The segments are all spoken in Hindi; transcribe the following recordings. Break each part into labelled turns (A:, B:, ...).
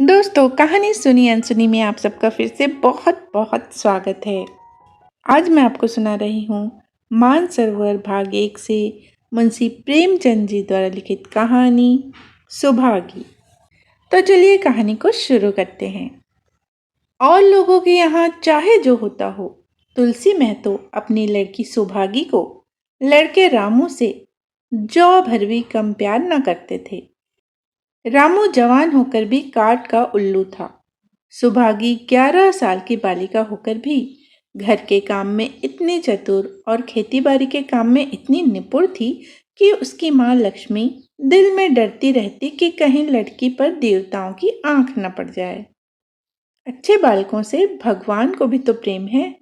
A: दोस्तों, कहानी सुनी अनसुनी में आप सबका फिर से बहुत बहुत स्वागत है। आज मैं आपको सुना रही हूँ मानसरोवर भाग 1 से मुंशी प्रेमचंद जी द्वारा लिखित कहानी सुभागी। तो चलिए कहानी को शुरू करते हैं। और लोगों के यहाँ चाहे जो होता हो, तुलसी महतो अपनी लड़की सुभागी को लड़के रामू से जौ भर भी कम प्यार न करते थे। रामू जवान होकर भी काठ का उल्लू था। सुभागी 11 साल की बालिका होकर भी घर के काम में इतनी चतुर और खेतीबाड़ी के काम में इतनी निपुण थी कि उसकी माँ लक्ष्मी दिल में डरती रहती कि कहीं लड़की पर देवताओं की आंख न पड़ जाए। अच्छे बालकों से भगवान को भी तो प्रेम है।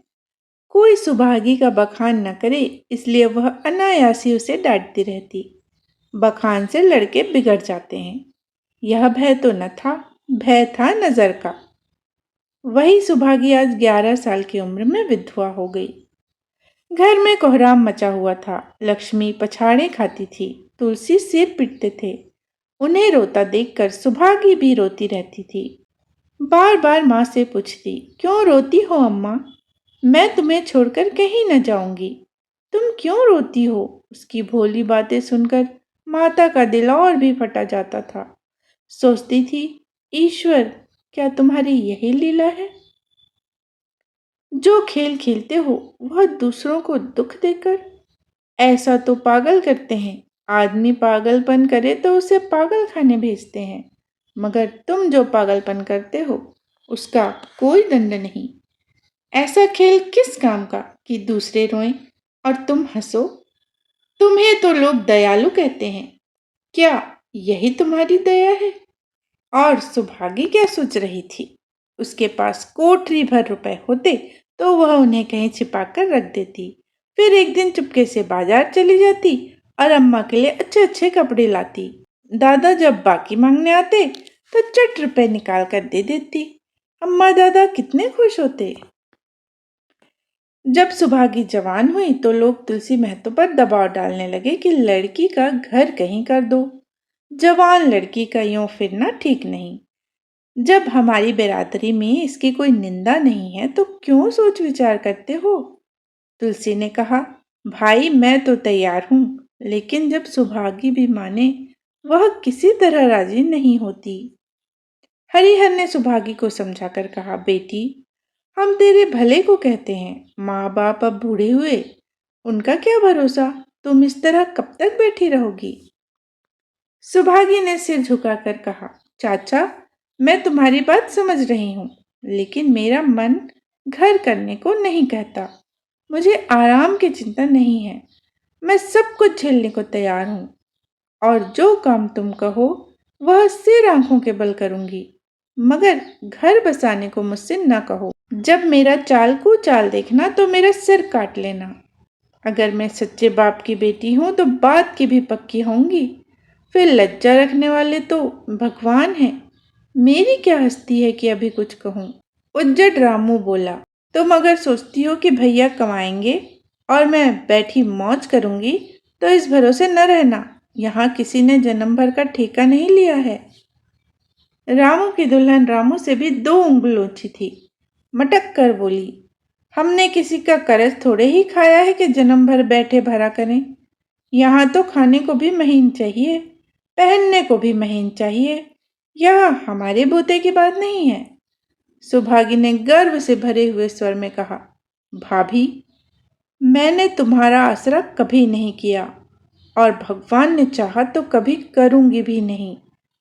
A: कोई सुभागी का बखान न करे, इसलिए वह अनायासी उसे डांटती रहती। बखान से लड़के बिगड़ जाते हैं। यह भय तो न था, भय था नजर का। वही सुभागी आज 11 साल की उम्र में विधवा हो गई। घर में कोहराम मचा हुआ था। लक्ष्मी पछाड़े खाती थी, तुलसी सिर पीटते थे। उन्हें रोता देखकर सुभागी भी रोती रहती थी। बार बार माँ से पूछती, क्यों रोती हो अम्मा? मैं तुम्हें छोड़कर कहीं न जाऊंगी। तुम क्यों रोती हो? उसकी भोली बातें सुनकर माता का दिल और भी फटा जाता था। सोचती थी, ईश्वर, क्या तुम्हारी यही लीला है? जो खेल खेलते हो वह दूसरों को दुख देकर। ऐसा तो पागल करते हैं। आदमी पागलपन करे तो उसे पागल खाने भेजते हैं, मगर तुम जो पागलपन करते हो उसका कोई दंड नहीं। ऐसा खेल किस काम का कि दूसरे रोएं और तुम हंसो? तुम्हें तो लोग दयालु कहते हैं। क्या यही तुम्हारी दया है? और सुभागी क्या सोच रही थी? उसके पास कोठरी भर रुपए होते तो वह उन्हें कहीं छिपा कर रख देती। फिर एक दिन चुपके से बाजार चली जाती और अम्मा के लिए अच्छे अच्छे कपड़े लाती। दादा जब बाकी मांगने आते तो चट रुपए निकाल कर दे देती। अम्मा दादा कितने खुश होते। जब सुभागी जवान हुई तो लोग तुलसी महतो पर दबाव डालने लगे कि लड़की का घर कहीं कर दो। जवान लड़की का यूं फिरना ठीक नहीं। जब हमारी बिरादरी में इसकी कोई निंदा नहीं है तो क्यों सोच विचार करते हो? तुलसी ने कहा, भाई मैं तो तैयार हूं, लेकिन जब सुभागी भी माने, वह किसी तरह राजी नहीं होती। हरिहर ने सुभागी को समझाकर कहा, बेटी, हम तेरे भले को कहते हैं। माँ बाप अब बूढ़े हुए, उनका क्या भरोसा? तुम इस तरह कब तक बैठी रहोगी? सुभागी ने सिर झुकाकर कहा, चाचा, मैं तुम्हारी बात समझ रही हूँ, लेकिन मेरा मन घर करने को नहीं कहता। मुझे आराम की चिंता नहीं है। मैं सब कुछ झेलने को तैयार हूँ, और जो काम तुम कहो वह सिर आंखों के बल करूंगी, मगर घर बसाने को मुझसे न कहो। जब मेरा चाल को चाल देखना तो मेरा सिर काट लेना। अगर मैं सच्चे बाप की बेटी हूं तो बात की भी पक्की होंगी। फिर लज्जा रखने वाले तो भगवान हैं। मेरी क्या हस्ती है कि अभी कुछ कहूं? उज्जड रामू बोला, तुम अगर सोचती हो कि भैया कमाएंगे और मैं बैठी मौज करूंगी तो इस भरोसे न रहना। यहाँ किसी ने जन्म भर का ठेका नहीं लिया है। रामू की दुल्हन रामू से भी 2 उंगल ऊंची थी। मटक कर बोली, हमने किसी का कर्ज थोड़े ही खाया है कि जन्म भर बैठे भरा करें। यहाँ तो खाने को भी महीन चाहिए, पहनने को भी महीन चाहिए। यह हमारे बूते की बात नहीं है। सुभागी ने गर्व से भरे हुए स्वर में कहा, भाभी, मैंने तुम्हारा आसरा कभी नहीं किया और भगवान ने चाहा तो कभी करूंगी भी नहीं।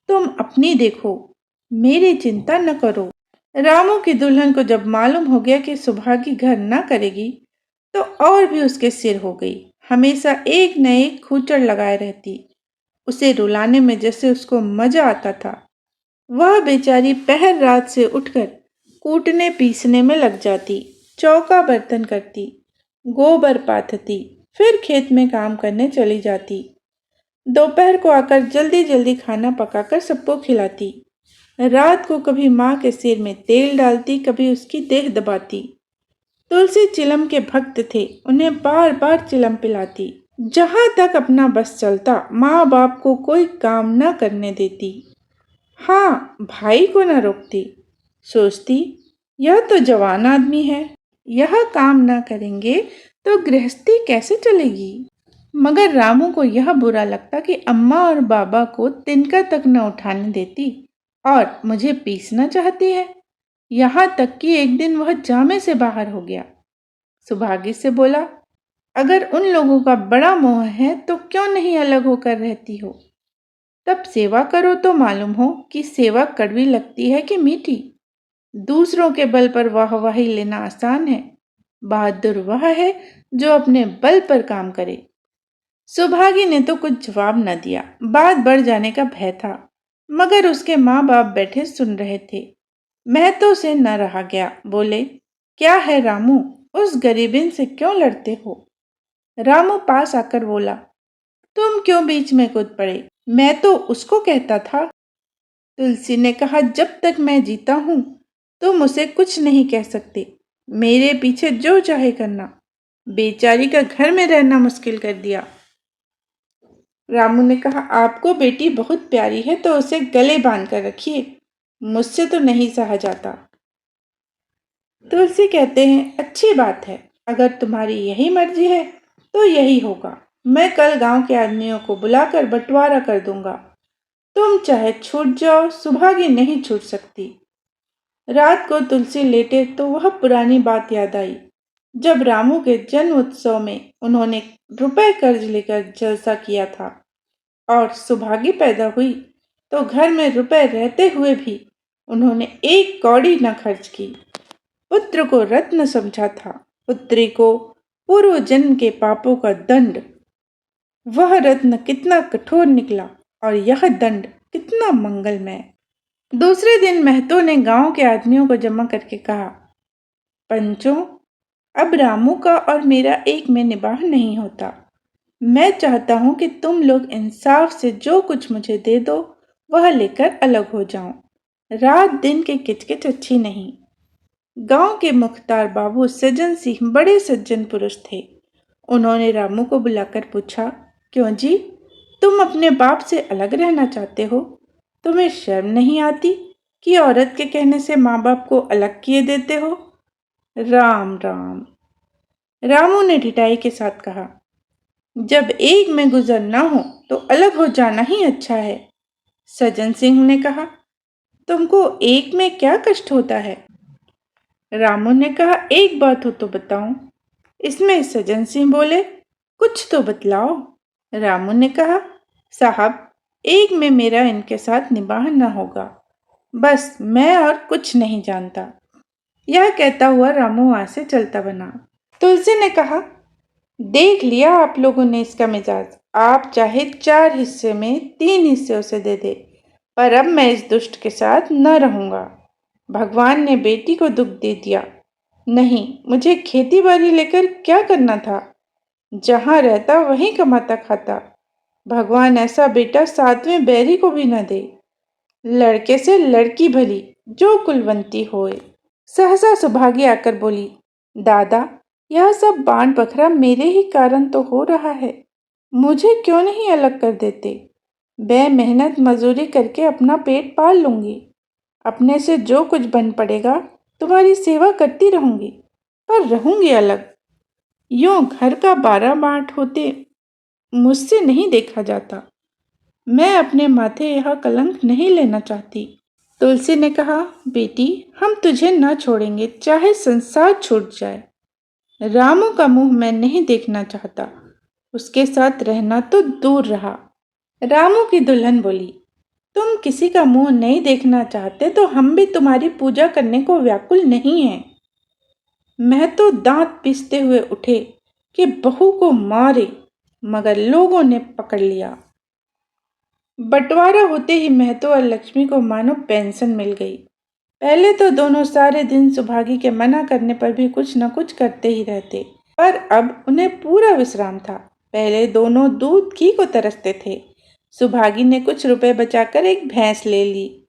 A: तुम अपनी देखो, मेरी चिंता न करो। रामू की दुल्हन को जब मालूम हो गया कि सुभागी घर न करेगी तो और भी उसके सिर हो गई। हमेशा एक न एक खूचड़ लगाए रहती। उसे रुलाने में जैसे उसको मजा आता था। वह बेचारी पहर रात से उठकर कूटने पीसने में लग जाती, चौका बर्तन करती, गोबर पाथती, फिर खेत में काम करने चली जाती। दोपहर को आकर जल्दी जल्दी खाना पकाकर सबको खिलाती। रात को कभी माँ के सिर में तेल डालती, कभी उसकी देह दबाती। तुलसी चिलम के भक्त थे, उन्हें बार बार चिलम पिलाती। जहाँ तक अपना बस चलता, माँ बाप को कोई काम न करने देती। हाँ, भाई को न रोकती। सोचती, यह तो जवान आदमी है, यह काम न करेंगे तो गृहस्थी कैसे चलेगी। मगर रामू को यह बुरा लगता कि अम्मा और बाबा को तिनका तक न उठाने देती और मुझे पीसना चाहती है। यहाँ तक कि एक दिन वह जामे से बाहर हो गया। सुभागी से बोला, अगर उन लोगों का बड़ा मोह है तो क्यों नहीं अलग होकर रहती हो। तब सेवा करो तो मालूम हो कि सेवा कड़वी लगती है कि मीठी। दूसरों के बल पर वाहवाही लेना आसान है, बहादुर वह है जो अपने बल पर काम करे। सुभागी ने तो कुछ जवाब न दिया। बात बढ़ जाने का भय था, मगर उसके माँ बाप बैठे सुन रहे थे। महतो से न रहा गया। बोले, क्या है रामू, उस गरीबिन से क्यों लड़ते हो। रामू पास आकर बोला, तुम क्यों बीच में कूद पड़े, मैं तो उसको कहता था। तुलसी ने कहा, जब तक मैं जीता हूं तुम उसे कुछ नहीं कह सकते। मेरे पीछे जो चाहे करना। बेचारी का घर में रहना मुश्किल कर दिया। रामू ने कहा, आपको बेटी बहुत प्यारी है तो उसे गले बांध कर रखिए, मुझसे तो नहीं सहा जाता। तुलसी कहते हैं, अच्छी बात है, अगर तुम्हारी यही मर्जी है तो यही होगा। मैं कल गांव के आदमियों को बुलाकर बंटवारा कर दूंगा। तुम चाहे छूट जाओ, सुभागी नहीं छूट सकती। रात को तुलसी लेटे तो वह पुरानी बात याद आई, जब रामू के जन्म उत्सव में उन्होंने रुपए कर्ज लेकर जलसा किया था और सुभागी पैदा हुई तो घर में रुपए रहते हुए भी उन्होंने एक कौड़ी न खर्च की। पुत्र को रत्न समझा था, पुत्री को पूर्व जन्म के पापों का दंड। वह रत्न कितना कठोर निकला और यह दंड कितना मंगलमय। दूसरे दिन महतो ने गांव के आदमियों को जमा करके कहा, पंचों, अब रामू का और मेरा एक में निबाह नहीं होता। मैं चाहता हूं कि तुम लोग इंसाफ से जो कुछ मुझे दे दो वह लेकर अलग हो जाऊं। रात दिन की किचकिच अच्छी नहीं। गांव के मुख्तार बाबू सज्जन सिंह बड़े सज्जन पुरुष थे। उन्होंने रामू को बुलाकर पूछा, क्यों जी, तुम अपने बाप से अलग रहना चाहते हो। तुम्हें शर्म नहीं आती कि औरत के कहने से माँ बाप को अलग किए देते हो। राम राम। रामू ने ढिठाई के साथ कहा, जब एक में गुजर ना हो तो अलग हो जाना ही अच्छा है। सज्जन सिंह ने कहा, तुमको एक में क्या कष्ट होता है। रामू ने कहा, एक बात हो तो बताऊं। इसमें सज्जन सिंह बोले, कुछ तो बतलाओ। रामू ने कहा, साहब, एक में मेरा इनके साथ निबाह न होगा, बस मैं और कुछ नहीं जानता। यह कहता हुआ रामू वहां से चलता बना। तुलसी ने कहा, देख लिया आप लोगों ने इसका मिजाज। आप चाहे 4 हिस्से में 3 हिस्से उसे दे दे, पर अब मैं इस दुष्ट के साथ न रहूंगा। भगवान ने बेटी को दुख दे दिया। नहीं, मुझे खेती बाड़ी लेकर क्या करना था। जहां रहता वहीं कमाता खाता। भगवान ऐसा बेटा 7वें बैरी को भी न दे। लड़के से लड़की भली, जो कुलवंती होए। सहसा सुभागी आकर बोली, दादा, यह सब बाण बखरा मेरे ही कारण तो हो रहा है। मुझे क्यों नहीं अलग कर देते। मैं मेहनत मजूरी करके अपना पेट पाल लूंगी। अपने से जो कुछ बन पड़ेगा तुम्हारी सेवा करती रहूंगी, पर रहूंगी अलग। यूं घर का 12 बाट होते मुझसे नहीं देखा जाता। मैं अपने माथे यह कलंक नहीं लेना चाहती। तुलसी ने कहा, बेटी, हम तुझे न छोड़ेंगे चाहे संसार छूट जाए। रामू का मुंह मैं नहीं देखना चाहता। उसके साथ रहना तो दूर रहा। रामू की दुल्हन बोली, तुम किसी का मुंह नहीं देखना चाहते तो हम भी तुम्हारी पूजा करने को व्याकुल नहीं हैं। मैं तो दांत पीसते हुए उठे कि बहू को मारे, मगर लोगों ने पकड़ लिया। बंटवारा होते ही महतो और लक्ष्मी को मानो पेंशन मिल गई। पहले तो दोनों सारे दिन सुभागी के मना करने पर भी कुछ न कुछ करते ही रहते, पर अब उन्हें पूरा विश्राम था। पहले दोनों दूध घी को तरसते थे। सुभागी ने कुछ रुपए बचाकर एक भैंस ले ली।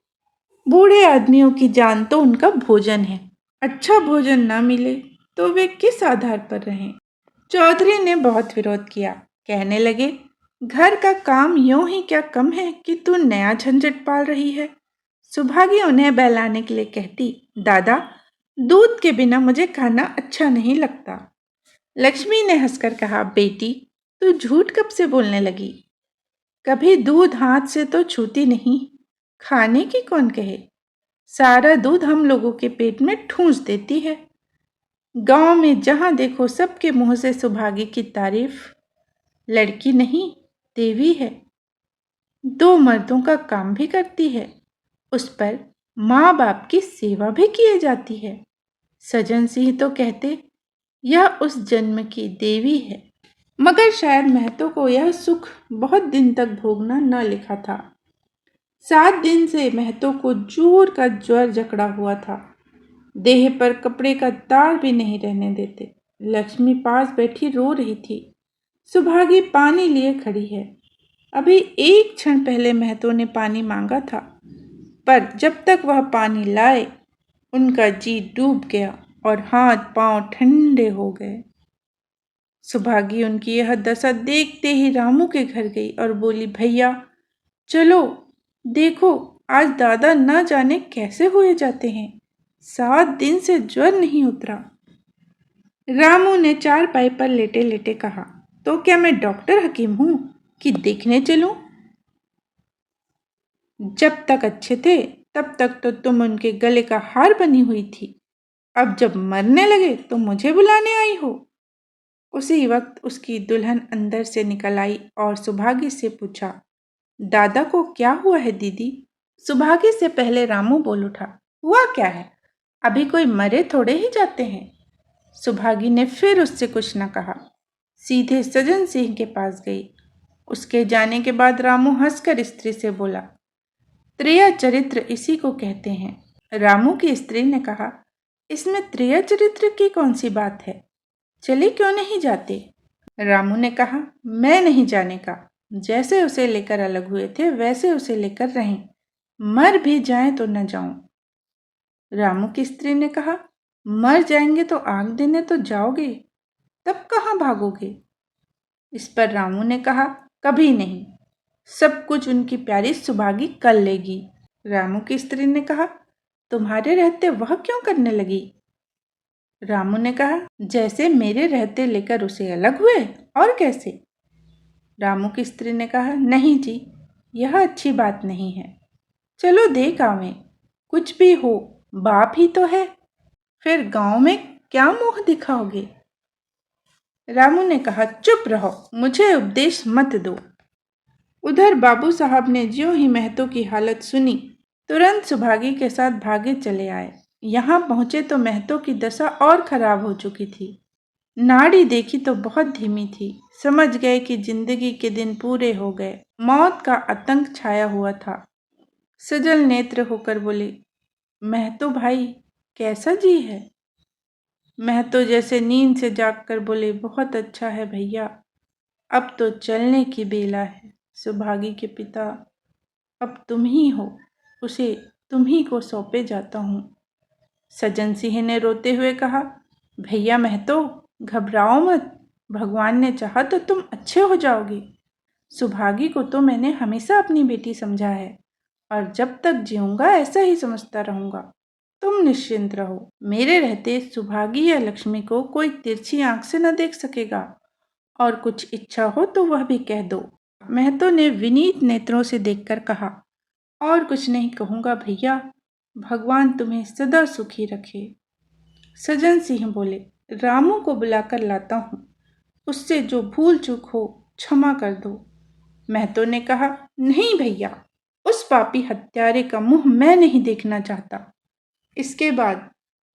A: बूढ़े आदमियों की जान तो उनका भोजन है। अच्छा भोजन न मिले तो वे किस आधार पर रहें। चौधरी ने बहुत विरोध किया। कहने लगे, घर का काम यूं ही क्या कम है कि तू नया झंझट पाल रही है। सुभागी उन्हें बहलाने के लिए कहती, दादा, दूध के बिना मुझे खाना अच्छा नहीं लगता। लक्ष्मी ने हंसकर कहा, बेटी, तू झूठ कब से बोलने लगी? कभी दूध हाथ से तो छूती नहीं, खाने की कौन कहे? सारा दूध हम लोगों के पेट में ठूंस देती है। गांव में जहां देखो सबके मुंह से सुभागी की तारीफ। लड़की नहीं, देवी है। 2 मर्दों का काम भी करती है। उस पर माँ बाप की सेवा भी किए जाती है। सजन सिंह तो कहते, यह उस जन्म की देवी है। मगर शायद महतो को यह सुख बहुत दिन तक भोगना न लिखा था। 7 दिन से महतो को जोर का ज्वर जकड़ा हुआ था। देह पर कपड़े का तार भी नहीं रहने देते। लक्ष्मी पास बैठी रो रही थी। सुभागी पानी लिए खड़ी है। अभी एक क्षण पहले महतो ने पानी मांगा था, पर जब तक वह पानी लाए उनका जी डूब गया और हाथ पांव ठंडे हो गए। सुभागी उनकी यह दशा देखते ही रामू के घर गई और बोली, भैया चलो देखो, आज दादा न जाने कैसे हुए जाते हैं। 7 दिन से ज्वर नहीं उतरा। रामू ने चारपाई पर लेटे लेटे कहा, तो क्या मैं डॉक्टर हकीम हूं कि देखने चलूं? जब तक अच्छे थे तब तक तो तुम उनके गले का हार बनी हुई थी। अब जब मरने लगे तो मुझे बुलाने आई हो। उसी वक्त उसकी दुल्हन अंदर से निकल आई और सुभागी से पूछा, दादा को क्या हुआ है दीदी? सुभागी से पहले रामू बोल उठा, हुआ क्या है? अभी कोई मरे थोड़े ही जाते हैं। सुभागी ने फिर उससे कुछ न कहा, सीधे सजन सिंह के पास गई। उसके जाने के बाद रामू हंसकर स्त्री से बोला, त्रिया चरित्र इसी को कहते हैं। रामू की स्त्री ने कहा, इसमें त्रिया चरित्र की कौन सी बात है? चले क्यों नहीं जाते? रामू ने कहा, मैं नहीं जाने का। जैसे उसे लेकर अलग हुए थे वैसे उसे लेकर रहें। मर भी जाएं तो न जाऊं। रामू की स्त्री ने कहा, मर जाएंगे तो आग देने तो जाओगे, तब कहाँ भागोगे? इस पर रामू ने कहा, कभी नहीं, सब कुछ उनकी प्यारी सुभागी कर लेगी। रामू की स्त्री ने कहा, तुम्हारे रहते वह क्यों करने लगी? रामू ने कहा, जैसे मेरे रहते लेकर उसे अलग हुए, और कैसे? रामू की स्त्री ने कहा, नहीं जी, यह अच्छी बात नहीं है। चलो देख आवें, कुछ भी हो बाप ही तो है, फिर गांव में क्या मुंह दिखाओगे? रामू ने कहा, चुप रहो, मुझे उपदेश मत दो। उधर बाबू साहब ने ज्यों ही महतो की हालत सुनी, तुरंत सुभागी के साथ भागे चले आए। यहाँ पहुंचे तो महतो की दशा और खराब हो चुकी थी। नाड़ी देखी तो बहुत धीमी थी। समझ गए कि जिंदगी के दिन पूरे हो गए। मौत का आतंक छाया हुआ था। सजल नेत्र होकर बोले, महतो भाई कैसा जी है? महतो जैसे नींद से जागकर बोले, बहुत अच्छा है भैया, अब तो चलने की बेला है। सुभागी के पिता, अब तुम ही हो, उसे तुम ही को सौंपे जाता हूँ। सजन सिंह ने रोते हुए कहा, भैया महतो घबराओ मत, भगवान ने चाहा तो तुम अच्छे हो जाओगे। सुभागी को तो मैंने हमेशा अपनी बेटी समझा है और जब तक जीऊंगा ऐसा ही समझता रहूंगा। तुम निश्चिंत रहो, मेरे रहते सुभागी या लक्ष्मी को कोई तिरछी आंख से न देख सकेगा, और कुछ इच्छा हो तो वह भी कह दो। महतो ने विनीत नेत्रों से देखकर कहा, और कुछ नहीं कहूँगा भैया, भगवान तुम्हें सदा सुखी रखे। सजन सिंह बोले, रामू को बुलाकर लाता हूँ, उससे जो भूल चूक हो क्षमा कर दो। महतो ने कहा, नहीं भैया, उस पापी हत्यारे का मुंह मैं नहीं देखना चाहता। इसके बाद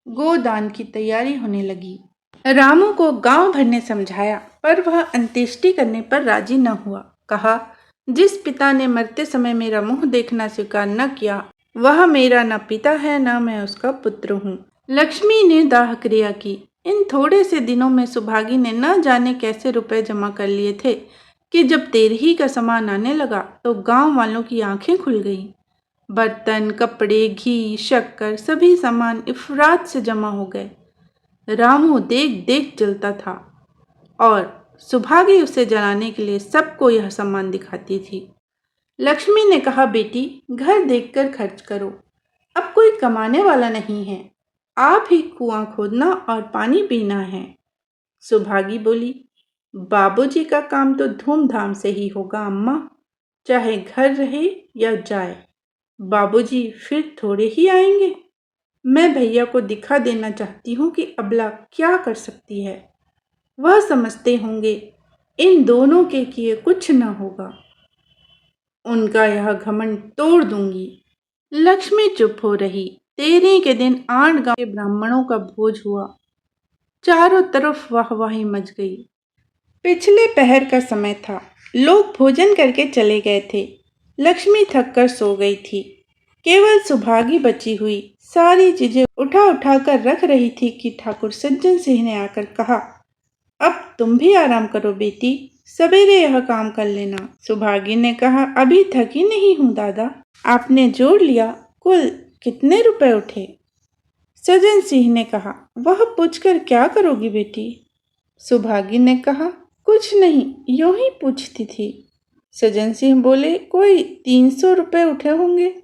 A: गोदान की तैयारी होने लगी। रामू को गांव भर ने समझाया, पर वह अंत्येष्टि करने पर राजी न हुआ। कहा, जिस पिता ने मरते समय मेरा मुंह देखना स्वीकार न किया, वह मेरा न पिता है न मैं उसका पुत्र हूँ। लक्ष्मी ने दाह क्रिया की। इन थोड़े से दिनों में सुभागी ने न जाने कैसे रुपए जमा कर लिए थे कि जब तेरही का सामान आने लगा तो गांव वालों की आंखें खुल गईं। बर्तन, कपड़े, घी, शक्कर सभी सामान इफरात से जमा हो गए। रामू देख देख जलता था और सुभागी उसे जलाने के लिए सबको यह सामान दिखाती थी। लक्ष्मी ने कहा, बेटी घर देखकर खर्च करो, अब कोई कमाने वाला नहीं है, आप ही कुआं खोदना और पानी पीना है। सुभागी बोली, बाबूजी का काम तो धूमधाम से ही होगा अम्मा, चाहे घर रहे या जाए। बाबूजी फिर थोड़े ही आएंगे। मैं भैया को दिखा देना चाहती हूँ कि अबला क्या कर सकती है। वह समझते होंगे इन दोनों के किए कुछ न होगा। उनका यह घमंड तोड़ दूंगी। लक्ष्मी चुप हो रही। 13 के दिन 8 गांव के ब्राह्मणों का भोज हुआ। चारों तरफ वाहवाही मच गई। पिछले पहर का समय था। लोग भोजन करके चले गए थे। लक्ष्मी थककर सो गई थी। केवल सुभागी बची हुई सारी चीजें उठा उठा कर रख रही थी कि ठाकुर सज्जन सिंह ने आकर कहा, अब तुम भी आराम करो बेटी, सवेरे यह काम कर लेना। सुभागी ने कहा, अभी थकी नहीं हूँ दादा। आपने जोड़ लिया, कुल कितने रुपए उठे? सज्जन सिंह ने कहा, वह पूछकर क्या करोगी बेटी? सुभागी ने कहा, कुछ नहीं, यूं ही पूछती थी। सज्जन सिंह बोले, कोई 300 रुपए उठे होंगे।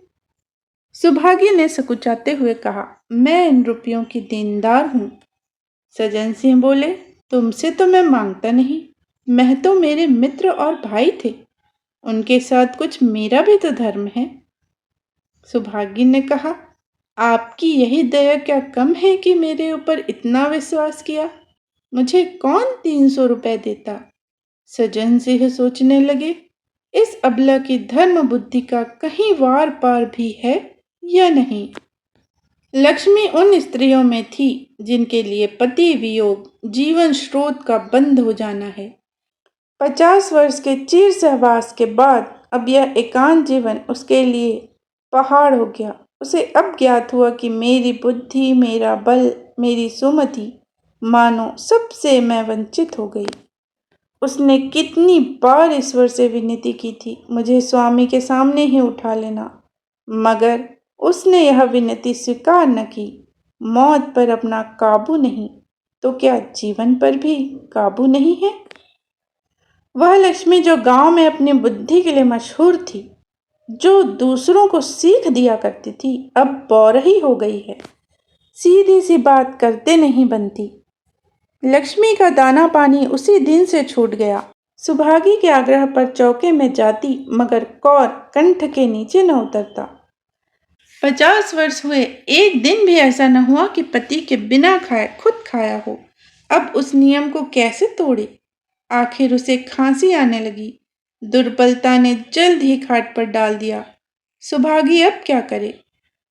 A: सुभागी ने सकुचाते हुए कहा, मैं इन रुपयों की देनदार हूँ। सज्जन सिंह बोले, तुमसे तो मैं मांगता नहीं, महतो मेरे मित्र और भाई थे, उनके साथ कुछ मेरा भी तो धर्म है। सुभागी ने कहा, आपकी यही दया क्या कम है कि मेरे ऊपर इतना विश्वास किया? मुझे कौन 300 रुपए देता? सज्जन सिंह सोचने लगे, इस अबला की धर्म बुद्धि का कहीं वार पार भी है या नहीं। लक्ष्मी उन स्त्रियों में थी जिनके लिए पति वियोग जीवन स्रोत का बंद हो जाना है। 50 वर्ष के चिर सहवास के बाद अब यह एकांत जीवन उसके लिए पहाड़ हो गया। उसे अब ज्ञात हुआ कि मेरी बुद्धि, मेरा बल, मेरी सुमति, मानो सबसे मैं वंचित हो गई। उसने कितनी बार ईश्वर से विनती की थी, मुझे स्वामी के सामने ही उठा लेना, मगर उसने यह विनती स्वीकार न की। मौत पर अपना काबू नहीं, तो क्या जीवन पर भी काबू नहीं है? वह लक्ष्मी जो गांव में अपनी बुद्धि के लिए मशहूर थी, जो दूसरों को सीख दिया करती थी, अब बौरही हो गई है। सीधी सी बात करते नहीं बनती। लक्ष्मी का दाना पानी उसी दिन से छूट गया। सुभागी के आग्रह पर चौके में जाती, मगर कौर कंठ के नीचे न उतरता। 50 वर्ष हुए, एक दिन भी ऐसा न हुआ कि पति के बिना खाए खुद खाया हो। अब उस नियम को कैसे तोड़े? आखिर उसे खांसी आने लगी। दुर्बलता ने जल्द ही खाट पर डाल दिया। सुभागी अब क्या करे?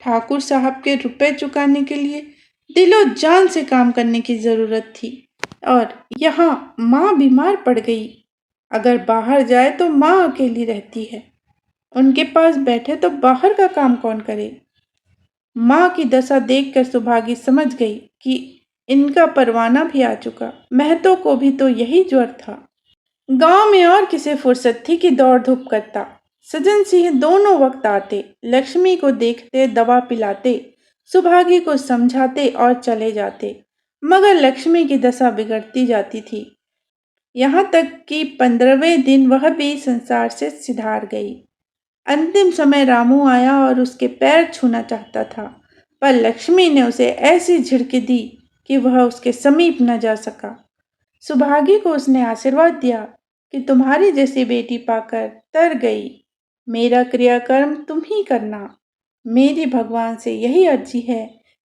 A: ठाकुर साहब के रुपए चुकाने के लिए दिलो जान से काम करने की जरूरत थी, और यहाँ माँ बीमार पड़ गई। अगर बाहर जाए तो माँ अकेली रहती है। उनके पास बैठे तो बाहर का काम कौन करे? माँ की दशा देखकर सुभागी समझ गई कि इनका परवाना भी आ चुका। महतो को भी तो यही ज्वर था। गांव में और किसे फुर्सत थी कि दौड़ धूप करता। सज्जन सिंह दोनों वक्त आते, लक्ष्मी को देखते, दवा पिलाते, सुभागी को समझाते और चले जाते, मगर लक्ष्मी की दशा बिगड़ती जाती थी। यहाँ तक कि 15वें दिन वह भी संसार से सिधार गई। अंतिम समय रामू आया और उसके पैर छूना चाहता था, पर लक्ष्मी ने उसे ऐसी झिड़की दी कि वह उसके समीप न जा सका। सुभागी को उसने आशीर्वाद दिया कि तुम्हारी जैसी बेटी पाकर तर गई। मेरा क्रियाकर्म तुम ही करना। मेरी भगवान से यही अर्जी है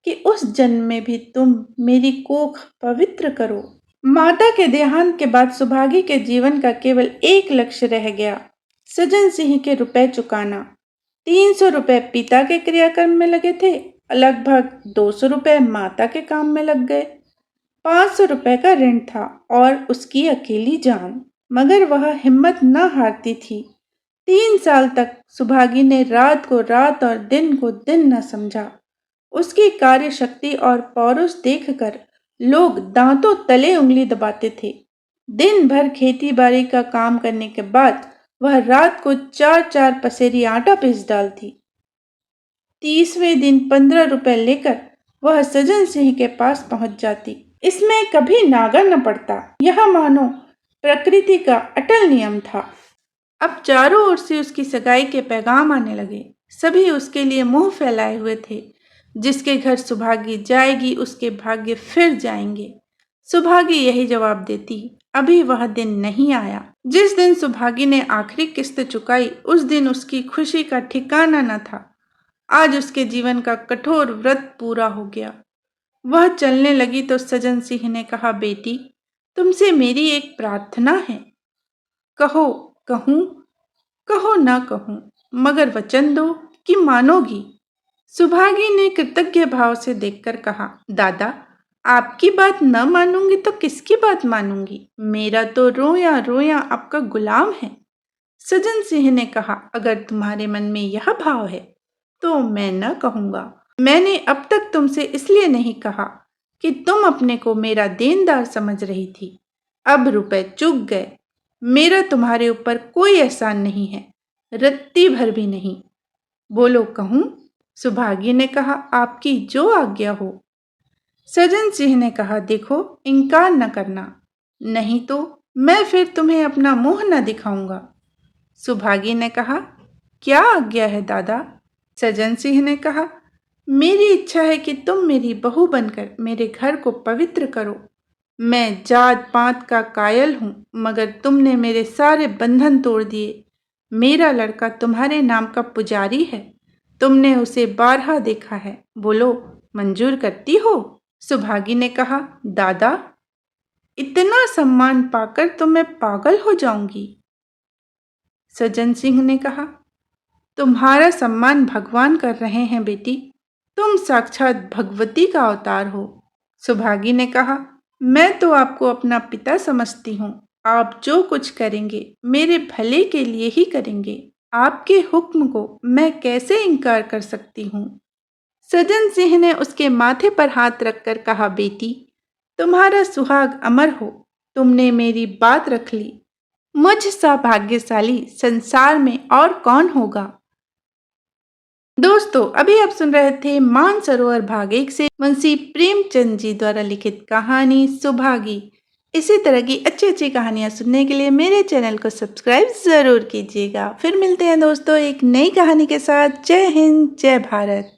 A: कि उस जन्म में भी तुम मेरी कोख पवित्र करो। माता के देहांत के बाद सुभागी के जीवन का केवल एक लक्ष्य रह गया, सज्जन सिंह के रुपए चुकाना। 300 रुपए पिता के क्रियाकर्म में लगे थे, लगभग 200 रुपए माता के काम में लग गए। 500 रुपए का ऋण था और उसकी अकेली जान, मगर वह हिम्मत न हारती थी। 3 साल तक सुभागी ने रात को रात और दिन को दिन न समझा। उसकी कार्य शक्ति और पौरुष देखकर लोग दांतों तले उंगली दबाते थे। दिन भर खेती बाड़ी का काम करने के बाद वह रात को 4-4 पसेरी आटा पीस डालती। 30वें दिन 15 रुपए लेकर वह सज्जन सिंह के पास पहुंच जाती। इसमें कभी नागा न पड़ता। यह मानो प्रकृति का अटल नियम था। अब चारों ओर से उसकी सगाई के पैगाम आने लगे। सभी उसके लिए मुंह फैलाए हुए थे। जिसके घर सुभागी जाएगी उसके भाग्य फिर जाएंगे। सुभागी यही जवाब देती। अभी वह दिन नहीं आया। जिस दिन सुभागी ने आखिरी किस्त चुकाई उस दिन उसकी खुशी का ठिकाना न था। आज उसके जीवन का कठोर व्रत पूरा हो गया। वह चलने लगी तो सजन सिंह ने कहा, बेटी, तुमसे मेरी एक प्रार्थना है। कहो। कहूँ? कहो ना कहूँ, मगर वचन दो कि मानोगी। सुभागी ने कृतज्ञ भाव से देखकर कहा, दादा, आपकी बात न मानूंगी तो किसकी बात मानूंगी? मेरा तो रोया रोया आपका गुलाम है। सजन सिंह ने कहा, अगर तुम्हारे मन में यह भाव है तो मैं न कहूंगा। मैंने अब तक तुमसे इसलिए नहीं कहा कि तुम अपने को मेरा देनदार समझ रही थी। अब रुपए चुक गए। मेरा तुम्हारे ऊपर कोई एहसान नहीं है, रत्ती भर भी नहीं। बोलो, कहूँ? सुभागी ने कहा, आपकी जो आज्ञा हो। सजन सिंह ने कहा, देखो, इनकार न करना, नहीं तो मैं फिर तुम्हें अपना मुंह न दिखाऊंगा। सुभागी ने कहा, क्या आज्ञा है दादा? सजन सिंह ने कहा, मेरी इच्छा है कि तुम मेरी बहू बनकर मेरे घर को पवित्र करो। मैं जात पात का कायल हूँ, मगर तुमने मेरे सारे बंधन तोड़ दिए। मेरा लड़का तुम्हारे नाम का पुजारी है। तुमने उसे 12 देखा है। बोलो, मंजूर करती हो? सुभागी ने कहा, दादा, इतना सम्मान पाकर तो मैं पागल हो जाऊंगी। सजन सिंह ने कहा, तुम्हारा सम्मान भगवान कर रहे हैं बेटी। तुम साक्षात भगवती का अवतार हो। सुभागी ने कहा, मैं तो आपको अपना पिता समझती हूँ। आप जो कुछ करेंगे मेरे भले के लिए ही करेंगे। आपके हुक्म को मैं कैसे इनकार कर सकती हूँ? सजन सिंह ने उसके माथे पर हाथ रखकर कहा, बेटी, तुम्हारा सुहाग अमर हो। तुमने मेरी बात रख ली। मुझ सा भाग्यशाली संसार में और कौन होगा? दोस्तों, अभी आप सुन रहे थे मानसरोवर भाग 1 से मुंशी प्रेमचंद जी द्वारा लिखित कहानी सुभागी। इसी तरह की अच्छी अच्छी कहानियां सुनने के लिए मेरे चैनल को सब्सक्राइब जरूर कीजिएगा। फिर मिलते हैं दोस्तों एक नई कहानी के साथ। जय हिंद, जय भारत।